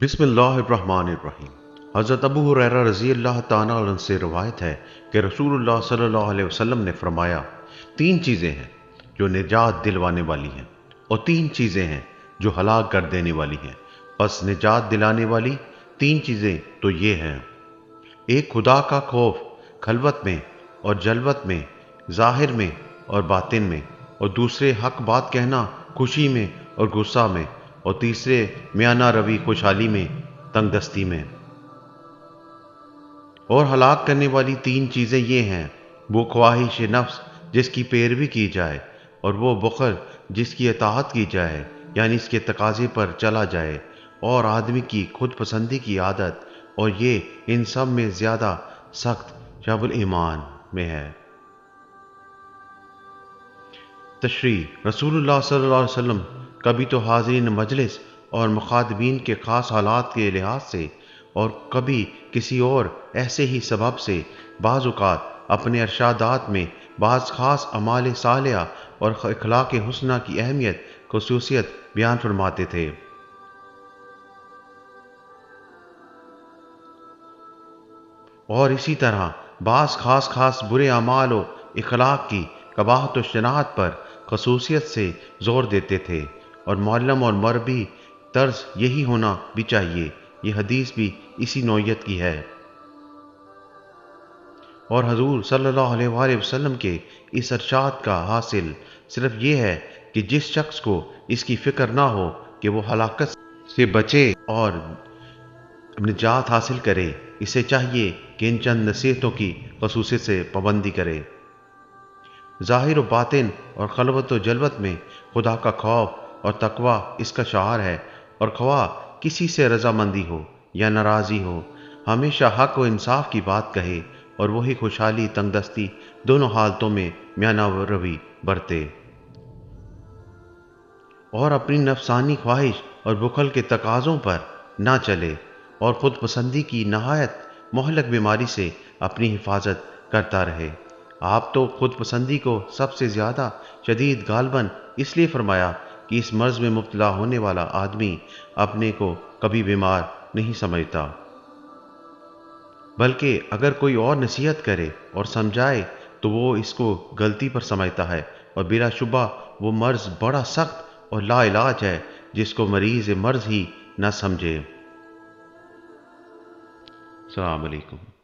बिस्मिल्लाहिर्रहमानिर्रहीम। हज़रत अबू हुरैरा रज़ी अल्लाह ताला अन्हु से रवायत है कि रसूलुल्लाह सल्लल्लाहु अलैहि वसल्लम ने फरमाया, 3 चीज़ें हैं जो निजात दिलवाने वाली हैं और 3 चीज़ें हैं जो हलाक कर देने वाली हैं। बस निजात दिलाने वाली 3 चीज़ें तो ये हैं: एक, खुदा का खौफ खलवत में और जलवत में, ज़ाहिर में और बातिन में, और दूसरे, हक बात कहना खुशी में और गुस्सा में, और तीसरे, मियाना रवि खुशहाली में तंगदस्ती में। और हलाक करने वाली 3 चीज़ें ये हैं: वो ख्वाहिश नफ्स जिसकी पैरवी की जाए, और वो बुखल जिसकी इताअत की जाए यानी इसके तकाजे पर चला जाए, और आदमी की खुद पसंदी की आदत, और ये इन सब में ज़्यादा सख्त शबुल ईमान में है। तशरीह: रसूलुल्लाह सल्लल्लाहु अलैहि वसल्लम कभी तो हाज़रीन मजलिस और मुखातबीन के ख़ास हालात के लिहाज से और कभी किसी और ऐसे ही सबब से बाज़ औक़ात अपने इरशादात में बाज़ ख़ास अमाल सालिहा और अखलाक हुस्ना की अहमियत ख़ुसूसियत बयान फरमाते थे। और इसी तरह बाज़ खास बुरे अमाल और अखलाक की कबाहत और शनाअत पर ख़ुसूसियत से ज़ोर देते थे। और मुअल्लम और मरबी तर्ज यही होना भी चाहिए। ये हदीस भी इसी नौइयत की है। और हजूर सल्लल्लाहु अलैहि वसल्लम के इस इरशाद का हासिल सिर्फ ये है कि जिस शख्स को इसकी फ़िक्र ना हो कि वो हलाकत से बचे और निजात हासिल करे, इसे चाहिए कि इन चंद नसीहतों की ख़ुसूसियत से पाबंदी करे। ज़ाहिर और बातिन और खलवत और जलवत में खुदा का खौफ और तकवा इसका शआर है। और ख्वाह किसी से रजामंदी हो या नाराज़ी हो, हमेशा हक व इंसाफ की बात कहे, और वही खुशहाली तंगदस्ती दोनों हालतों में मियाना रवि बरते, और अपनी नफसानी ख्वाहिश और बुखल के तकाज़ों पर ना चले, और ख़ुद पसंदी की नहायत मोहलक बीमारी से अपनी हिफाजत करता रहे। आप तो खुद पसंदी को सबसे ज़्यादा शदीद गालबन इसलिए फरमाया कि इस मर्ज़ में मुब्तला होने वाला आदमी अपने को कभी बीमार नहीं समझता, बल्कि अगर कोई और नसीहत करे और समझाए तो वो इसको गलती पर समझता है, और बिलाशुबा वो मर्ज़ बड़ा सख्त और लाइलाज है जिसको मरीज़ मर्ज़ ही न समझे। अस्सलाम वालेकुम।